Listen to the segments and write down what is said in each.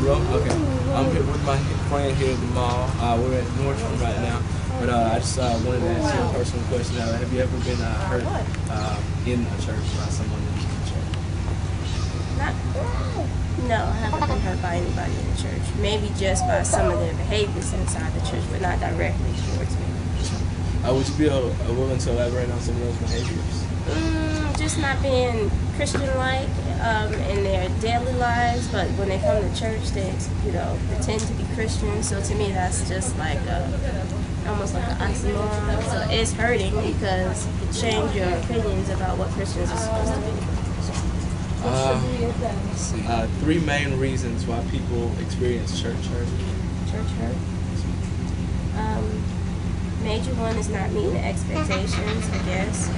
roll? Okay. I'm here with my friend here at the mall. We're at Nordstrom right now. But I just wanted to ask you a personal question. Have you ever been hurt in a church by someone in the church? No, I haven't been hurt by anybody in the church. Maybe just by some of their behaviors inside the church, but not directly towards me. Would you be willing to elaborate on some of those behaviors? Just not being Christian-like in their daily lives, but when they come to church, they pretend to be Christian. So to me, that's just like almost like an oxymoron. So it's hurting because it changes your opinions about what Christians are supposed to be. Three main reasons why people experience church hurt. Church hurt. Major one is not meeting the expectations, I guess.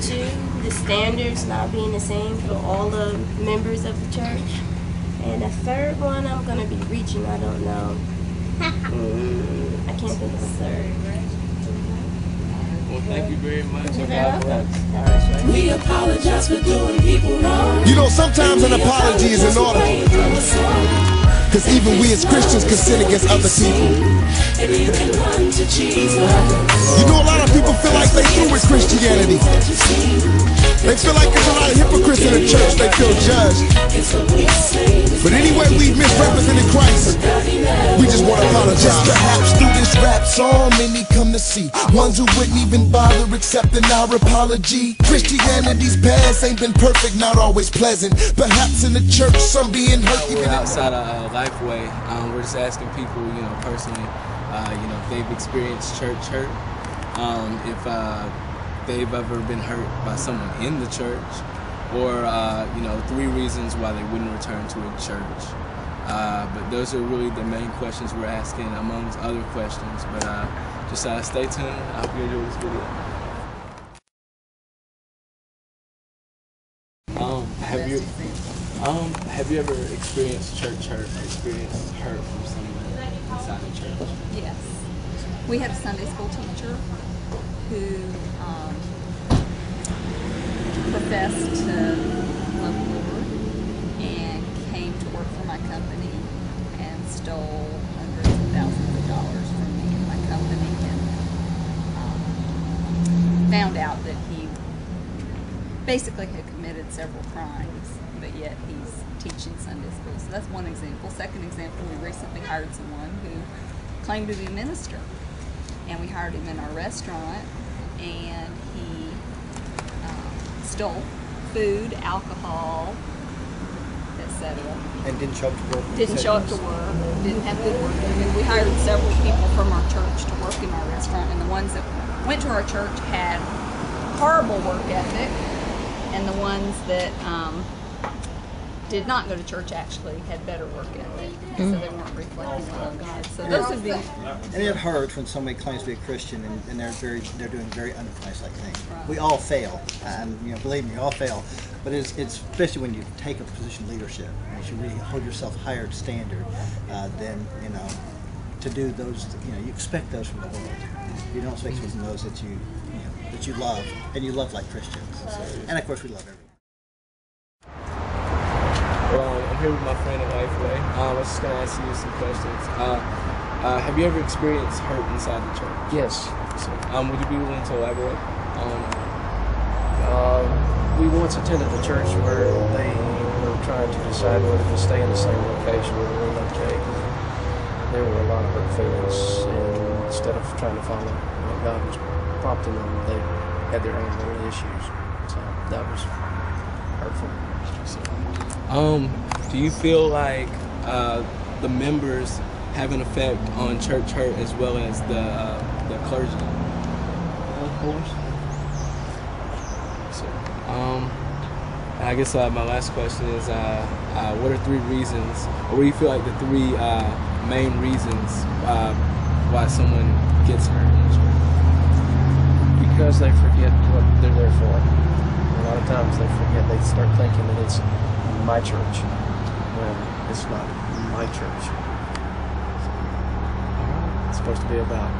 Two, the standards not being the same for all the members of the church. And the third one, I'm going to be reaching, I don't know. I can't think of the third. Well, thank you very much. God bless. We apologize for doing people wrong. You know, sometimes an apology is in order. Because even we as Christians can sin against other people. You know, a lot of people feel like they through with Christianity. They feel like there's a lot of hypocrites in the church. They feel judged. But anyway, we've misrepresented Christ. We just want to apologize. Perhaps through this rap song, many come to see ones who wouldn't even bother accepting our apology. Christianity's past ain't been perfect, not always pleasant. Perhaps in the church, some being hurt. We're outside of Lifeway. We're just asking people, personally, if they've experienced church hurt, if they've ever been hurt by someone in the church, or three reasons why they wouldn't return to a church. But those are really the main questions we're asking, amongst other questions. But just stay tuned. I hope you enjoy this video. Have you ever experienced church hurt, experienced hurt from someone inside the church? Yes. We had a Sunday school teacher who professed to love the Lord and came to work for my company and stole hundreds of thousands of dollars from me and my company, and found out that he basically had committed several crimes, but yet he's teaching Sunday school. So that's one example. Second example, we recently hired someone who claimed to be a minister, and we hired him in our restaurant, and he stole food, alcohol, etc. And didn't show up to work. Didn't show up to work. Didn't have good work ethic. We hired several people from our church to work in our restaurant, and the ones that went to our church had horrible work ethic, and the ones that did not go to church actually had better work ethic, so they weren't reflecting the love of God. So those would be. And it hurts when somebody claims to be a Christian and they're doing very un-Christ-like things. Right. We all fail, and believe me, we all fail. But it's especially when you take a position of leadership, you should really hold yourself higher standard than to do those. You expect those from the world. You don't expect from those that you love, and you love like Christians. And of course, we love everyone. Well, I'm here with my friend at Lifeway. I was just going to ask you some questions. Have you ever experienced hurt inside the church? Yes. So, would you be willing to elaborate? We once attended a church where they were trying to decide whether to stay in the same location or relocate. There were a lot of hurt feelings, and instead of trying to follow what God was prompting them, they had their own little issues. So that was hurtful. Do you feel like the members have an effect on church hurt as well as the clergy? Of course. So, I guess my last question is, what are three reasons, or what do you feel like the three main reasons why someone gets hurt in church? Because they forget what they're there for. A lot of times they forget, they start thinking that it's my church when it's not my church. It's supposed to be about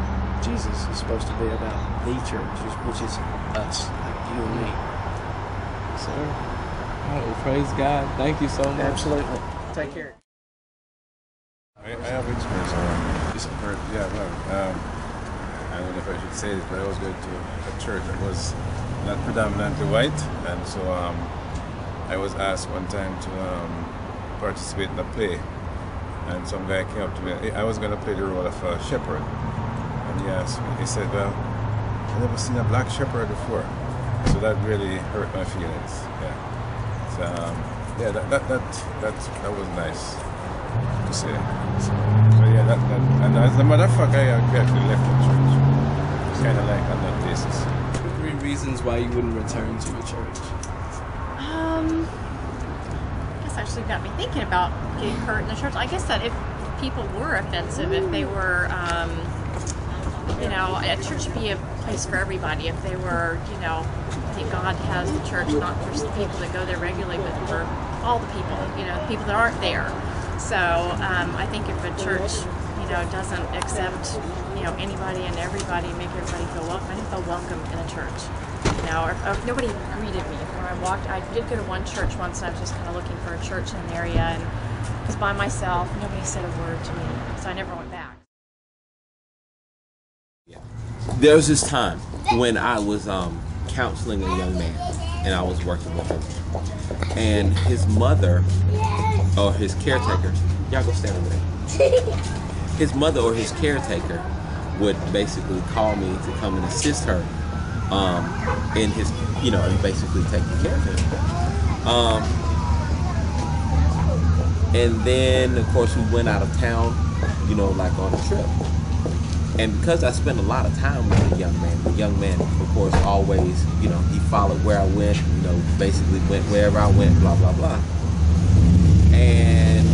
Jesus. It's supposed to be about the church, which is us, like you and me. Sir. All right, well, praise God. Thank you so much. Absolutely. Take care. I have experience I don't know if I should say this, but I was going to a church that was not predominantly white, and so I was asked one time to participate in a play, and some guy came up to me. I was going to play the role of a shepherd, and he asked me, he said, well, I've never seen a black shepherd before, so that really hurt my feelings. Yeah, so, that was nice to say. So yeah, and as a matter of fact, I actually left the church. It's kind of like on that basis. 3 reasons why you wouldn't return to a church. I guess actually got me thinking about getting hurt in the church. I guess that if people were offensive, if they were, a church should be a place for everybody. If they were, I think God has the church not just the people that go there regularly, but for all the people, people that aren't there. So I think if a church, doesn't accept, anybody and everybody, make everybody feel welcome, I think they'll welcome in a church. Or if nobody greeted me when I walked. I did go to one church once, and I was just kind of looking for a church in an area, and I was by myself. Nobody said a word to me, so I never went back. There was this time when I was counseling a young man, and I was working with him, and his mother or his caretaker, y'all go stand over there. His mother or his caretaker would basically call me to come and assist her in his, and basically taking care of him. And then, of course, we went out of town, like on a trip. And because I spent a lot of time with the young man, of course, always, he followed where I went, basically went wherever I went, blah, blah, blah. And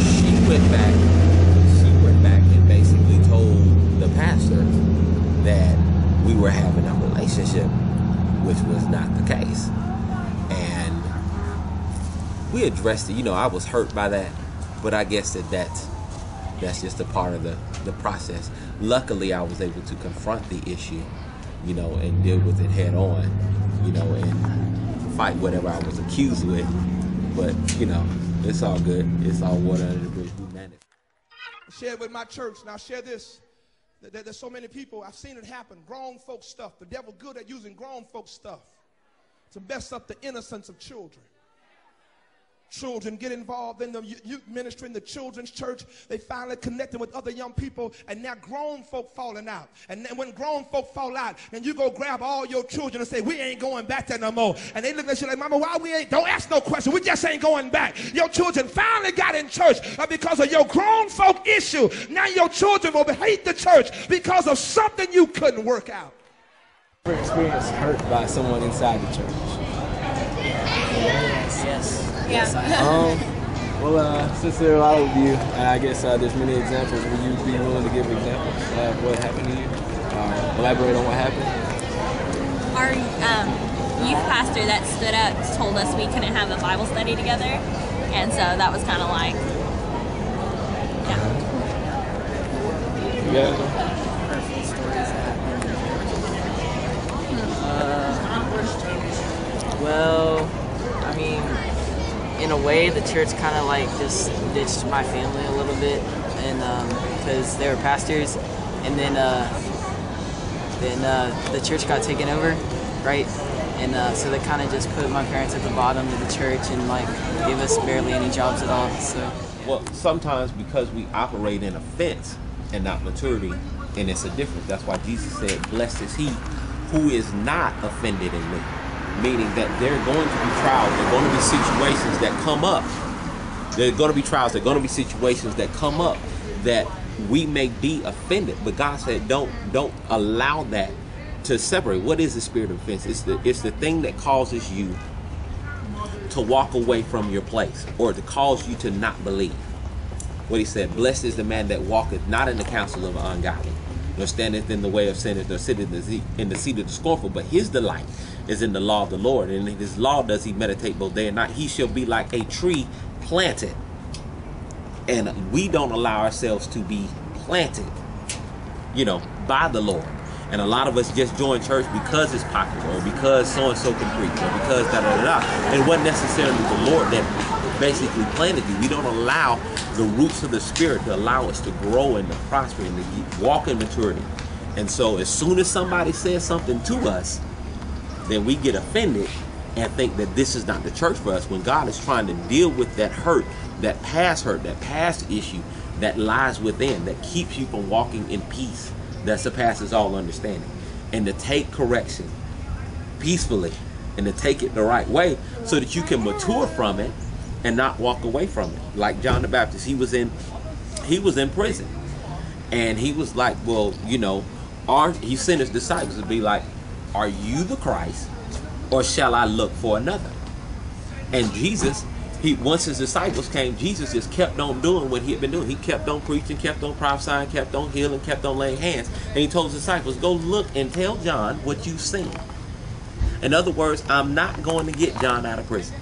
she went back and basically told the pastor that we were having a relationship, which was not the case. And we addressed it. I was hurt by that, but I guess that's just a part of the process. Luckily, I was able to confront the issue, and deal with it head on, and fight whatever I was accused with. But, it's all good. It's all water under the bridge. We managed. Share with my church, and I'll share this. There's so many people, I've seen it happen. Grown folk stuff. The devil good at using grown folk stuff to mess up the innocence of children. Children get involved in the youth ministry in the children's church. They finally connecting with other young people, and now grown folk falling out. And then when grown folk fall out, then you go grab all your children and say, we ain't going back there no more. And they look at you like, mama, why we ain't? Don't ask no question. We just ain't going back. Your children finally got in church because of your grown folk issue. Now your children will hate the church because of something you couldn't work out. Ever experienced hurt by someone inside the church? Yes. Yes. Since there are a lot of you, I guess there's many examples. Would you be willing to give examples of what happened to you? Elaborate on what happened. Our youth pastor that stood up told us we couldn't have a Bible study together, and so that was kind of like, yeah. Well, I mean, in a way, the church kind of like just ditched my family a little bit, and because they were pastors, and then the church got taken over, right? And so they kind of just put my parents at the bottom of the church and like gave us barely any jobs at all. So, well, sometimes because we operate in offense and not maturity, and it's a difference. That's why Jesus said, "Blessed is he who is not offended in me." Meaning that there are going to be trials, there are going to be situations that come up. There are going to be trials, there are going to be situations that come up that we may be offended. But God said, don't allow that to separate. What is the spirit of offense? It's the thing that causes you to walk away from your place, or to cause you to not believe. What he said, blessed is the man that walketh not in the counsel of the ungodly, nor standeth in the way of sinners, nor sitteth in the seat of the scornful, but his delight is in the law of the Lord, and in his law does he meditate both day and night. He shall be like a tree planted. And we don't allow ourselves to be planted, by the Lord. And a lot of us just join church because it's popular, or because so-and-so can preach, or because da-da-da-da. It wasn't necessarily the Lord that basically planted you. We don't allow the roots of the Spirit to allow us to grow and to prosper and to walk in maturity. And so as soon as somebody says something to us, then we get offended and think that this is not the church for us, when God is trying to deal with that hurt, that past issue that lies within, that keeps you from walking in peace that surpasses all understanding. And to take correction peacefully and to take it the right way so that you can mature from it and not walk away from it. Like John the Baptist, he was in prison, and he was like, well, you know, he sent his disciples to be like, are you the Christ, or shall I look for another? And Jesus, once his disciples came, Jesus just kept on doing what he had been doing. He kept on preaching, kept on prophesying, kept on healing, kept on laying hands. And he told his disciples, go look and tell John what you've seen. In other words, I'm not going to get John out of prison,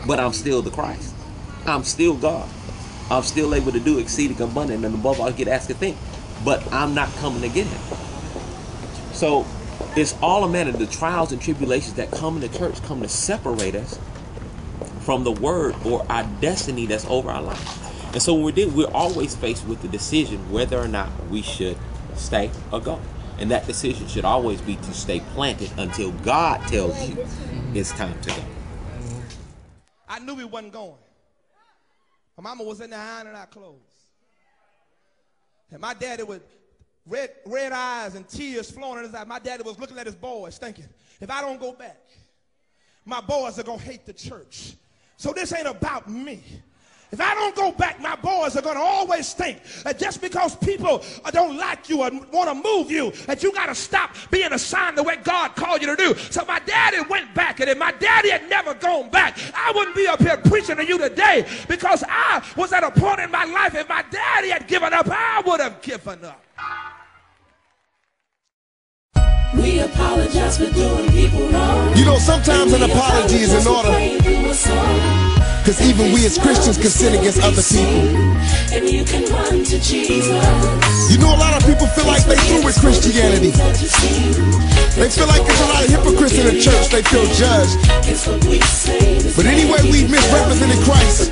but I'm still the Christ. I'm still God. I'm still able to do exceeding abundant and above all you could ask a thing, but I'm not coming to get him. So it's all a matter of the trials and tribulations that come in the church come to separate us from the word or our destiny that's over our life. And so when we're always faced with the decision whether or not we should stay or go. And that decision should always be to stay planted until God tells you it's time to go. I knew we wasn't going. My mama was in there ironing our clothes. And my daddy with red eyes and tears flowing in his eyes. My daddy was looking at his boys thinking, if I don't go back, my boys are going to hate the church. So this ain't about me. If I don't go back, my boys are going to always think that just because people don't like you or want to move you, that you got to stop being assigned the way God called you to do. So my daddy went back, and if my daddy had never gone back, I wouldn't be up here preaching to you today, because I was at a point in my life, if my daddy had given up, I would have given up. We apologize for doing people wrong. You know, sometimes an apology is in order. Because even we as Christians can sin against other people. And you can run to Jesus. You know, a lot of people feel like they through with Christianity. They feel like there's a lot of hypocrites in the church. They feel judged. But anyway, we've misrepresented Christ.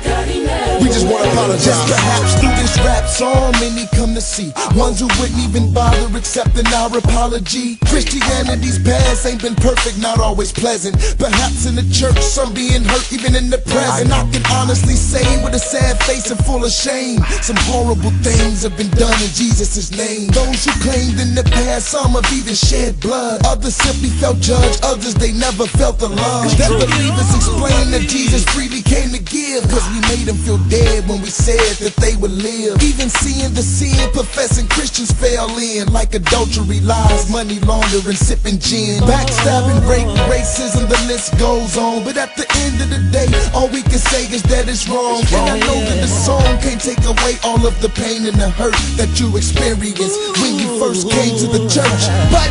We just want to apologize. Perhaps through this rap song, many come to see ones who wouldn't even bother accepting our apology. Christianity's past ain't been perfect, not always pleasant. Perhaps in the church, some being hurt even in the present. I can honestly say with a sad face and full of shame, some horrible things have been done in Jesus' name. Those who claimed in the past, some have even shed blood. Others simply felt judged, others they never felt the love. That believers explain that Jesus freely came to give, cause we made them feel dead when we said that they would live. Even seeing the sin professing Christians fell in, like adultery, lies, money laundering, sipping gin, backstabbing, rape, racism, the list goes on. But at the end of the day, all we can say is that it's wrong. And I know that the song can't take away all of the pain and the hurt that you experienced when you first came to the church. But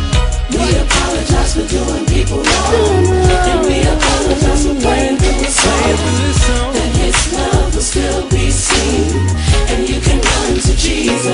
we apologize for doing people wrong. And we apologize for playing through the song. That his love will still be seen, and you can run to Jesus.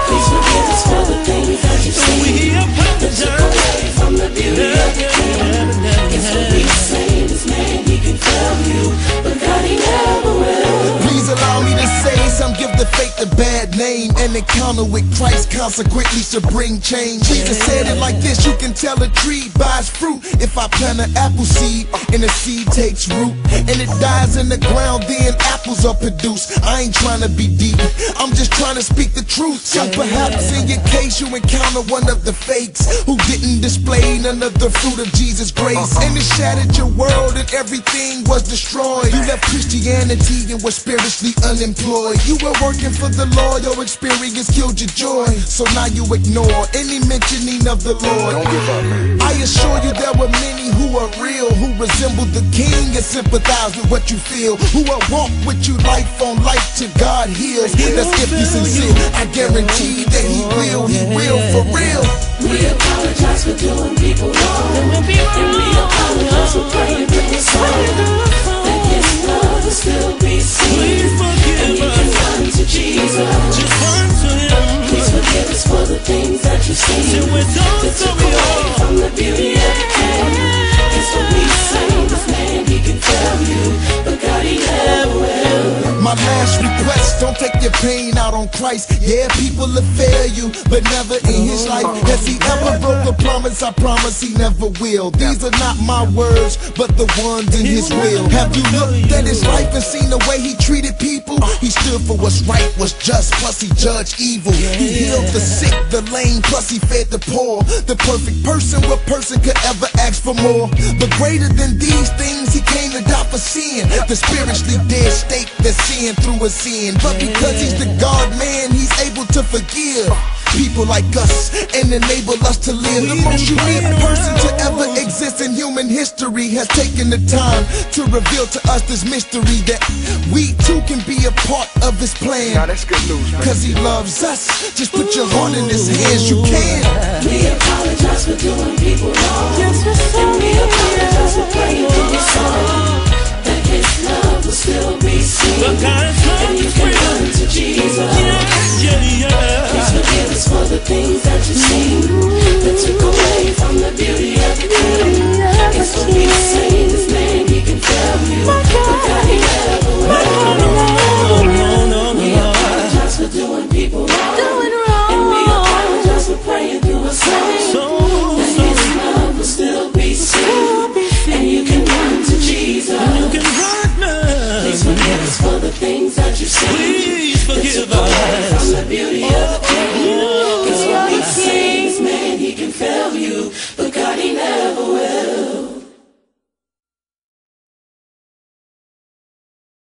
Please forgive us for the things that you've seen that took away from the beauty of the King. It's what we say, this man, he can fail you, but God, he never will. please allow me to say some give the faith a bad name. An encounter with Christ consequently should bring change. Jesus said it like this: you can tell a tree by its fruit. If I plant an apple seed and the seed takes root and it dies in the ground, then apples are produced. I ain't trying to be deep, I'm just trying to speak the truth. So perhaps in your case you encounter one of the fakes who didn't display none of the fruit of Jesus' grace, and it shattered your world and everything was destroyed. You left Christianity and were spiritually unemployed. You were working for the Lord, your experience killed your joy. So now you ignore any mentioning of the Lord. Don't give up, man. I assure you there were many who are real, who resemble the King and sympathize with what you feel, who will walk with you life on life till God heals. That's if you're sincere. I guarantee that He will for real. We apologize for doing people wrong, and we apologize for playing through the song. That His love will still be seen, and you can run to Jesus. Please forgive us for the things that you've seen that took away from the beauty of the King. It's what we say, this man, he can tell you, Don't take your pain out on Christ. Yeah, people will fail you, but never in his life has he ever broke a promise. I promise he never will. These are not my words, but the ones in his will. Have you looked at his life and seen the way he treated people? He stood for what's right, what's just, plus he judged evil. He healed the sick, the lame, plus he fed the poor. The perfect person, what person could ever ask for more? But greater than these things, he came to die for sin. The spiritually dead state that's sin through a sin. But because he's the God man, he's able to forgive people like us and enable us to live. The most unique person to ever exist in human history has taken the time to reveal to us this mystery that we too can be a part of his plan. Cause he loves us. Just put your heart in his hands, you can. We apologize for doing people wrong. And we apologize for praying through your song.